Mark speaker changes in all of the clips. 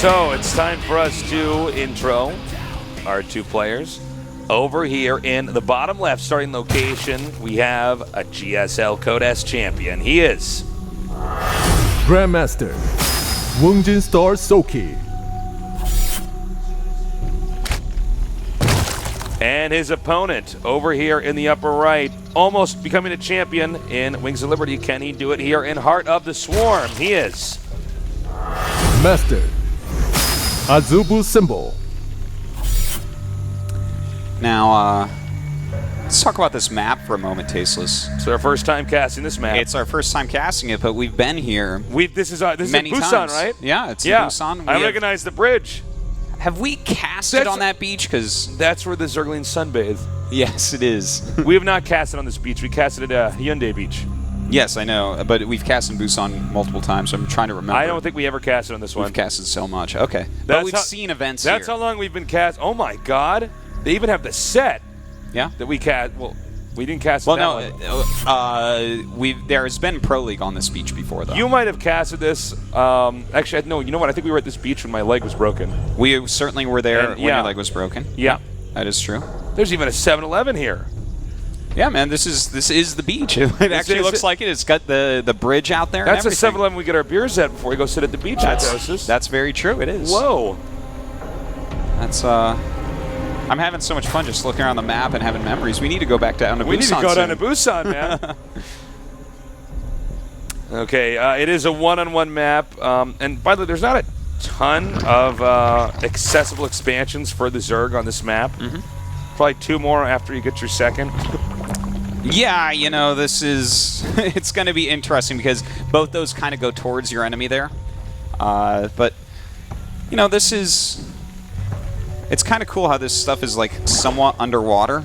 Speaker 1: So it's time for us to intro our two players. Over here in the bottom left starting location, we have a GSL Code S champion. He is
Speaker 2: Grandmaster Wongjin Star Soki.
Speaker 1: And his opponent over here in the upper right, almost becoming a champion in Wings of Liberty. Can he do it here in Heart of the Swarm? He is
Speaker 2: Master Azubu Symbol.
Speaker 3: Now, let's talk about this map for a moment, Tasteless.
Speaker 1: It's our first time casting this map.
Speaker 3: It's our first time casting it, but we've been here.
Speaker 1: This is
Speaker 3: many
Speaker 1: in Busan,
Speaker 3: times.
Speaker 1: right?
Speaker 3: Yeah, it's in Busan.
Speaker 1: I recognize the bridge.
Speaker 3: Have we casted on that beach? Because
Speaker 1: that's where the Zerglings sunbathe.
Speaker 3: Yes, it is.
Speaker 1: We have not casted on this beach. We casted at Hyundai Beach.
Speaker 3: Yes, I know, but we've casted in Busan multiple times, so I'm trying to remember.
Speaker 1: I don't think we ever casted on this one.
Speaker 3: We've casted so much. Okay. But we've seen events here.
Speaker 1: That's how long we've been cast. Oh, my God. They even have the set.
Speaker 3: Yeah.
Speaker 1: That we cast. Well, we didn't cast.
Speaker 3: Well, no. There's been Pro League on this beach before, though.
Speaker 1: You might have casted this. Actually, no. You know what? I think we were at this beach when my leg was broken.
Speaker 3: We certainly were there when your leg was broken.
Speaker 1: Yeah,
Speaker 3: that is true.
Speaker 1: There's even a 7-Eleven here.
Speaker 3: Yeah, man. This is the beach. It actually looks like it. It's got the bridge out there.
Speaker 1: That's a 7-Eleven we get our beers at before we go sit at the beach.
Speaker 3: That's very true. It is.
Speaker 1: Whoa.
Speaker 3: That's I'm having so much fun just looking around the map and having memories. We need to go back down to Busan.
Speaker 1: We need to go down to Busan, man. Okay, it is a one-on-one map. And by the way, there's not a ton of accessible expansions for the Zerg on this map. Probably 2 more after you get your second.
Speaker 3: Yeah, you know, this is... it's going to be interesting because both those kind of go towards your enemy there. But, you know, this is... It's kind of cool how this stuff is, like, somewhat underwater.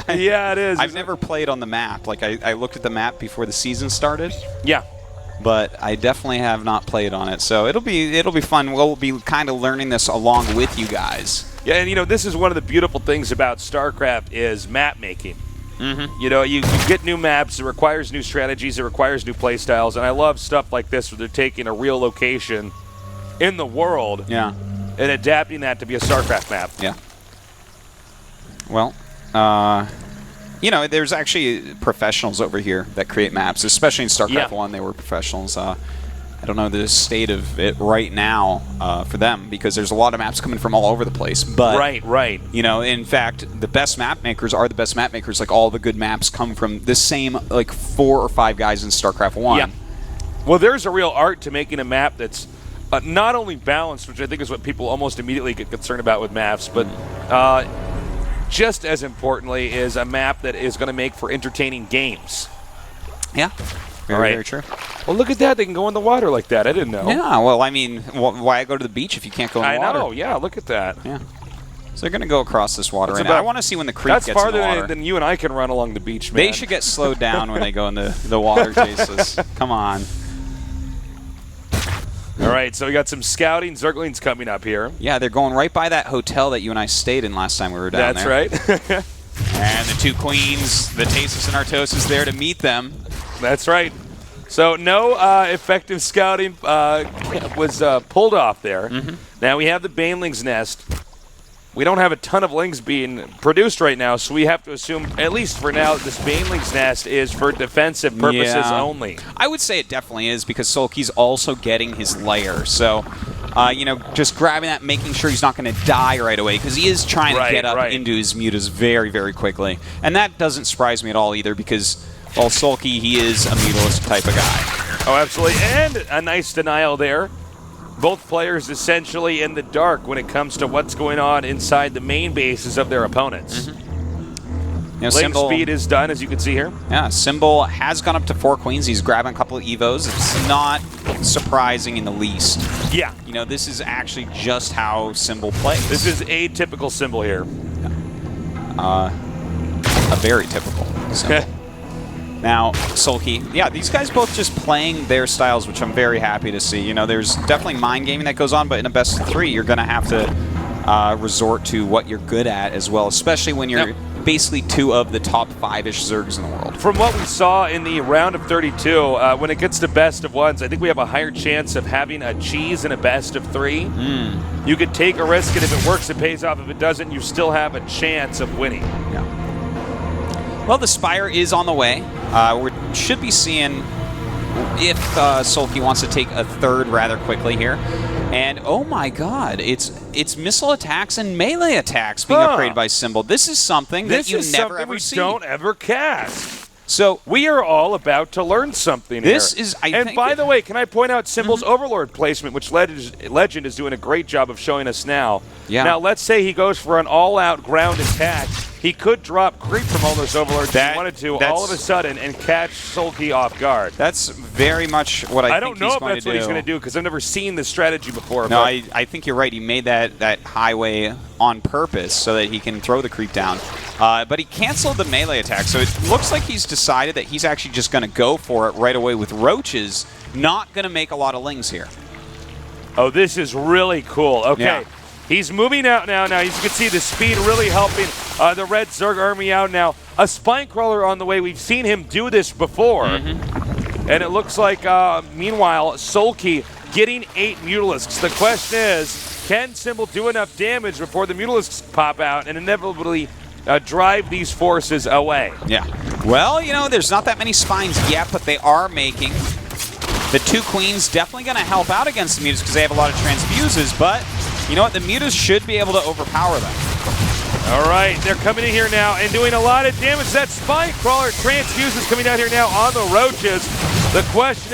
Speaker 1: Yeah, it is.
Speaker 3: I've never played on the map. Like, I looked at the map before the season started.
Speaker 1: Yeah.
Speaker 3: But I definitely have not played on it. So it'll be fun. We'll be kind of learning this along with you guys.
Speaker 1: Yeah, and, you know, this is one of the beautiful things about StarCraft is map making. You know, you get new maps. It requires new strategies. It requires new play styles. And I love stuff like this where they're taking a real location in the world.
Speaker 3: Yeah.
Speaker 1: And adapting that to be a StarCraft map.
Speaker 3: Yeah. Well, you know, there's actually professionals over here that create maps, especially in StarCraft 1. They were professionals. I don't know the state of it right now for them because there's a lot of maps coming from all over the place. But
Speaker 1: right.
Speaker 3: You know, in fact, the best map makers are the best map makers. Like all the good maps come from the same like 4 or 5 guys in StarCraft 1.
Speaker 1: Yeah. Well, there's a real art to making a map that's not only balanced, which I think is what people almost immediately get concerned about with maps, but just as importantly is a map that is going to make for entertaining games.
Speaker 3: Yeah. Very true.
Speaker 1: Well, look at that. They can go in the water like that. I didn't know.
Speaker 3: Yeah, well, I mean, why go to the beach if you can't go in the water?
Speaker 1: I know. Yeah, look at that.
Speaker 3: Yeah. So they're going to go across this water right now. I want to see when the creek gets in the water.
Speaker 1: That's farther than you and I can run along the beach, man.
Speaker 3: They should get slowed down when they go in the water, Tasteless. Come on.
Speaker 1: All right, so we got some scouting Zerglings coming up here.
Speaker 3: Yeah, they're going right by that hotel that you and I stayed in last time we were down there.
Speaker 1: That's right.
Speaker 3: And the 2 queens, the Tasteless and Artos, is there to meet them.
Speaker 1: That's right. So no effective scouting was pulled off there. Now we have the Baneling's Nest. We don't have a ton of lings being produced right now, so we have to assume, at least for now, this Baneling's Nest is for defensive purposes only.
Speaker 3: I would say it definitely is because Sulky's also getting his lair. So, you know, just grabbing that, making sure he's not going to die right away because he is trying to get up into his mutas very, very quickly. And that doesn't surprise me at all either because, well, Sulky, he is a mutalist type of guy.
Speaker 1: Oh, absolutely. And a nice denial there. Both players essentially in the dark when it comes to what's going on inside the main bases of their opponents.
Speaker 3: You know,
Speaker 1: Link speed is done, as you can see here.
Speaker 3: Yeah, Symbol has gone up to 4 queens. He's grabbing a couple of Evos. It's not surprising in the least.
Speaker 1: Yeah.
Speaker 3: You know, this is actually just how Symbol plays.
Speaker 1: This is a typical Symbol here.
Speaker 3: A very typical Symbol. Now, Sulky, yeah, these guys both just playing their styles, which I'm very happy to see. You know, there's definitely mind gaming that goes on, but in a best of 3, you're going to have to resort to what you're good at as well, especially when you're basically 2 of the top 5-ish Zergs in the world.
Speaker 1: From what we saw in the round of 32, when it gets to best of ones, I think we have a higher chance of having a cheese in a best of 3. You could take a risk, and if it works, it pays off. If it doesn't, you still have a chance of winning.
Speaker 3: Yeah. Well, the Spire is on the way. We should be seeing if Sulky wants to take a 3rd rather quickly here. And oh my god, it's missile attacks and melee attacks being upgraded by Symbol. This is something that you never ever see.
Speaker 1: Don't ever cast.
Speaker 3: So
Speaker 1: we are all about to learn something here.
Speaker 3: This is, I think,
Speaker 1: by the way, can I point out Symbol's Overlord placement, which Legend is doing a great job of showing us now.
Speaker 3: Yeah.
Speaker 1: Now, let's say he goes for an all-out ground attack. He could drop creep from all those Overlords if he wanted to all of a sudden and catch Sulky off guard.
Speaker 3: That's very much what I think he's going to do.
Speaker 1: I don't know if that's what he's going to do because I've never seen this strategy before.
Speaker 3: No, I think you're right. He made that highway on purpose so that he can throw the creep down. But he canceled the melee attack, so it looks like he's decided that he's actually just going to go for it right away with Roaches. Not going to make a lot of Lings here.
Speaker 1: Oh, this is really cool. Okay.
Speaker 3: Yeah.
Speaker 1: He's moving out now. Now, as you can see, the speed really helping the Red Zerg army out now. A Spine Crawler on the way. We've seen him do this before. And it looks like, meanwhile, Sulky getting 8 Mutalisks. The question is, can Symbol do enough damage before the Mutalisks pop out and inevitably drive these forces away?
Speaker 3: Yeah. Well, you know, there's not that many Spines yet, but they are making. The 2 Queens definitely going to help out against the Mutas because they have a lot of transfuses, but you know what? The Mutas should be able to overpower them.
Speaker 1: All right, they're coming in here now and doing a lot of damage. That Spine Crawler transfuse is coming out here now on the Roaches. The question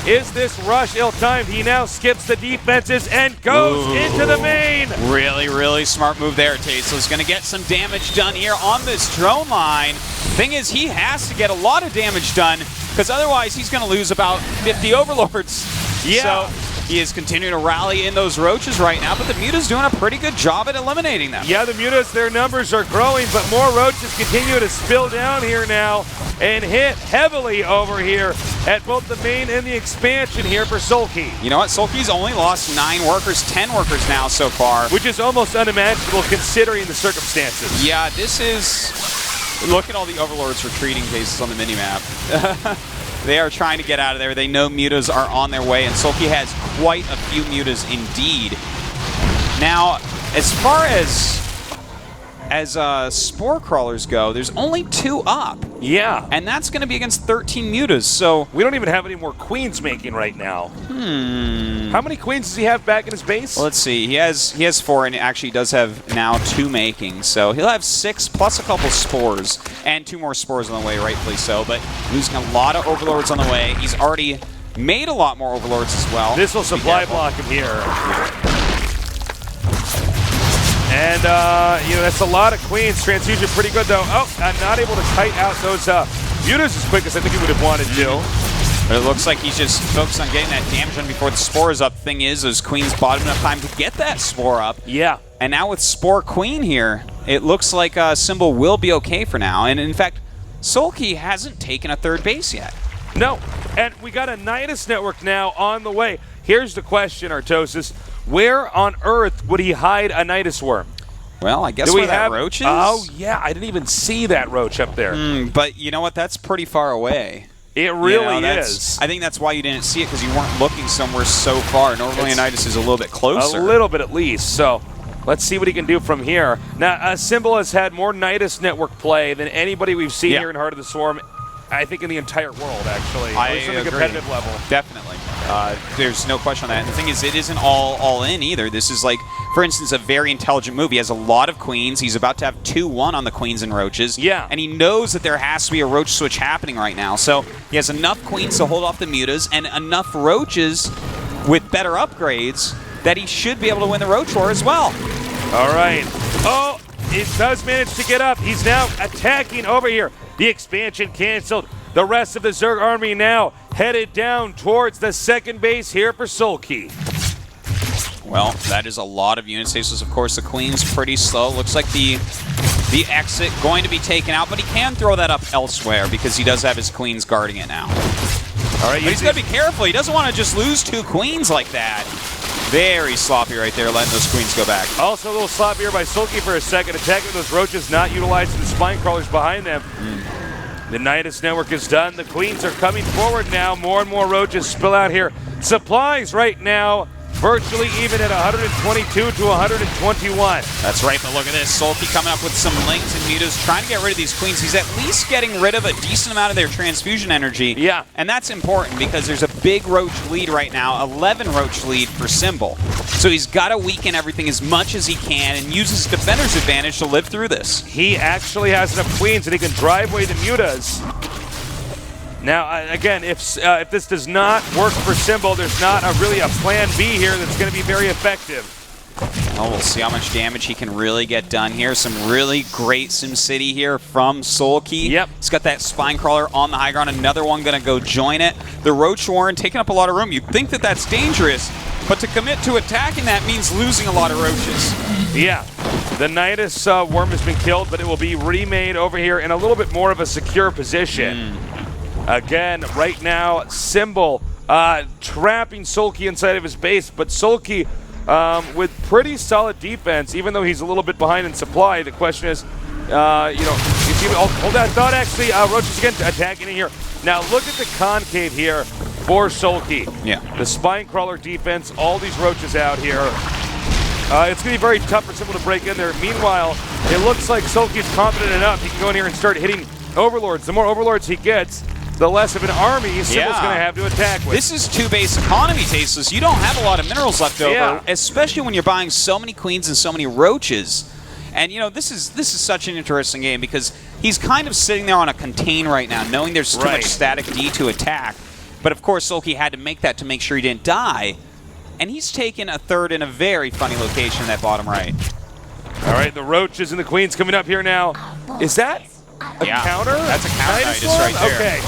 Speaker 1: is this rush ill-timed? He now skips the defenses and goes into the main.
Speaker 3: Really, really smart move there. Tasla's going to get some damage done here on this drone line. Thing is, he has to get a lot of damage done because otherwise he's going to lose about 50 Overlords.
Speaker 1: Yeah.
Speaker 3: So he is continuing to rally in those Roaches right now, but the Muta's doing a pretty good job at eliminating them.
Speaker 1: Yeah, the Mutas, their numbers are growing, but more Roaches continue to spill down here now and hit heavily over here at both the main and the expansion here for Sulky.
Speaker 3: You know what? Sulky's only lost 9 workers, 10 workers now so far.
Speaker 1: Which is almost unimaginable considering the circumstances.
Speaker 3: Yeah, this is... Look at all the Overlords retreating cases on the minimap. They are trying to get out of there. They know Mutas are on their way, and Sulky has quite a few Mutas indeed. Now, as far as Spore Crawlers go, there's only 2 up.
Speaker 1: Yeah.
Speaker 3: And that's going to be against 13 Mutas, so...
Speaker 1: We don't even have any more Queens making right now. How many Queens does he have back in his base?
Speaker 3: Well, let's see. He has 4, and actually does have now 2 making. So he'll have 6 plus a couple Spores, and 2 more Spores on the way, rightfully so. But losing a lot of Overlords on the way. He's already made a lot more Overlords as well.
Speaker 1: This will supply block him here. And, you know, that's a lot of Queens. Transfusion pretty good, though. Oh, I'm not able to kite out those Mutas as quick as I think he would have wanted to.
Speaker 3: But it looks like he's just focused on getting that damage done before the Spore is up. Thing is, those Queens bought him enough time to get that Spore up.
Speaker 1: Yeah.
Speaker 3: And now with Spore Queen here, it looks like Symbol will be okay for now. And in fact, Sulky hasn't taken a 3rd base yet.
Speaker 1: No. And we got a Nidus network now on the way. Here's the question, Artosis. Where on earth would he hide a Nidus worm?
Speaker 3: Well, I guess where that roach is?
Speaker 1: Oh, yeah. I didn't even see that roach up there.
Speaker 3: But you know what? That's pretty far away.
Speaker 1: It really is.
Speaker 3: I think that's why you didn't see it, because you weren't looking somewhere so far. Normally, a Nidus is a little bit closer.
Speaker 1: A little bit at least. So let's see what he can do from here. Now, Symbol has had more Nidus network play than anybody we've seen here in Heart of the Swarm. I think in the entire world, actually.
Speaker 3: I
Speaker 1: at least on the
Speaker 3: agree.
Speaker 1: competitive level.
Speaker 3: Definitely. There's no question on that. And the thing is, it isn't all in either. This is like, for instance, a very intelligent move. He has a lot of Queens. He's about to have 2-1 on the Queens and Roaches.
Speaker 1: Yeah.
Speaker 3: And he knows that there has to be a Roach switch happening right now. So he has enough Queens to hold off the Mutas and enough Roaches with better upgrades that he should be able to win the Roach War as well.
Speaker 1: All right. Oh, it does manage to get up. He's now attacking over here. The expansion canceled. The rest of the Zerg army now headed down towards the 2nd base here for Sulky.
Speaker 3: Well, that is a lot of unit stasis. Of course, the Queen's pretty slow. Looks like the exit going to be taken out, but he can throw that up elsewhere because he does have his Queens guarding it now. All right, but he's got to be careful. He doesn't want to just lose 2 Queens like that. Very sloppy right there, letting those Queens go back.
Speaker 1: Also a little sloppier by Sulky for a second, attacking those Roaches, not utilizing the spine crawlers behind them. The Nidus network is done. The Queens are coming forward now. More and more roaches spill out here. Supplies right now virtually even at 122 to 121.
Speaker 3: That's right, but look at this. Sulky coming up with some lings and mutas, trying to get rid of these queens. He's at least getting rid of a decent amount of their transfusion energy.
Speaker 1: Yeah.
Speaker 3: And that's important because there's a big roach lead right now, 11 roach lead for Symbol. So he's got to weaken everything as much as he can and use his defender's advantage to live through this.
Speaker 1: He actually has enough queens that he can drive away the mutas. Now, again, if this does not work for Symbol, there's not really a plan B here that's going to be very effective.
Speaker 3: Oh, we'll see how much damage he can really get done here. Some really great SimCity here from Sulky.
Speaker 1: Yep.
Speaker 3: He's got that spine crawler on the high ground. Another one going to go join it. The Roach Warren taking up a lot of room. You'd think that that's dangerous, but to commit to attacking that means losing a lot of roaches.
Speaker 1: Yeah. The Nidus worm has been killed, but it will be remade over here in a little bit more of a secure position. Again, right now, Symbol trapping Sulky inside of his base, but Sulky with pretty solid defense, even though he's a little bit behind in supply. The question is, you know, if you hold that thought, actually, roaches again attacking in here. Now, look at the concave here for Sulky.
Speaker 3: Yeah.
Speaker 1: The spine crawler defense, all these roaches out here. It's going to be very tough for Symbol to break in there. Meanwhile, it looks like Sulky's confident enough. He can go in here and start hitting Overlords. The more Overlords he gets, the less of an army Symbol's going to have to attack with.
Speaker 3: This is two-base economy, Tasteless. You don't have a lot of minerals left over, especially when you're buying so many queens and so many roaches. And, you know, this is such an interesting game because he's kind of sitting there on a contain right now, knowing there's too much static D to attack. But, of course, Sulky had to make that to make sure he didn't die. And he's taken a third in a very funny location in that bottom right.
Speaker 1: All right, the roaches and the queens coming up here now. Is that a counter?
Speaker 3: That's a counter Nidus right there.
Speaker 1: Okay.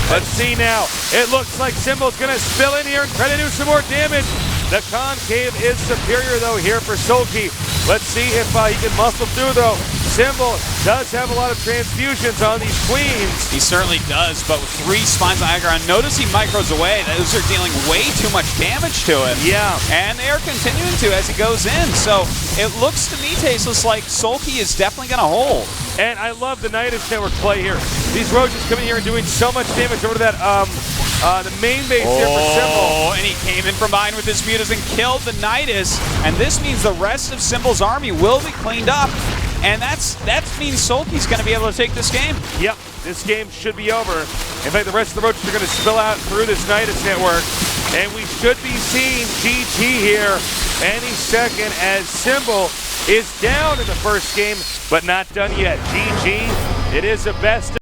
Speaker 1: Let's see now. It looks like Symbol's going to spill in here and try to do some more damage. The concave is superior, though, here for Sulky. Let's see if he can muscle through, though. Symbol does have a lot of transfusions on these queens.
Speaker 3: He certainly does, but with 3 spines on the high ground, notice he micros away. Those are dealing way too much damage to him.
Speaker 1: Yeah.
Speaker 3: And they are continuing to as he goes in. So it looks to me, Tasteless, like Sulky is definitely going to hold.
Speaker 1: And I love the Nidus network play here. These roaches coming here and doing so much damage over to that the main base here for Symbol.
Speaker 3: Oh, and he came in from behind with his mutas and killed the Nidus. And this means the rest of Symbol's army will be cleaned up. And that means Sulky's going to be able to take this game.
Speaker 1: Yep, this game should be over. In fact, the rest of the roaches are going to spill out through this Nidus network. And we should be seeing GG here any second as Symbol is down in the first game, but not done yet. GG, it is the best.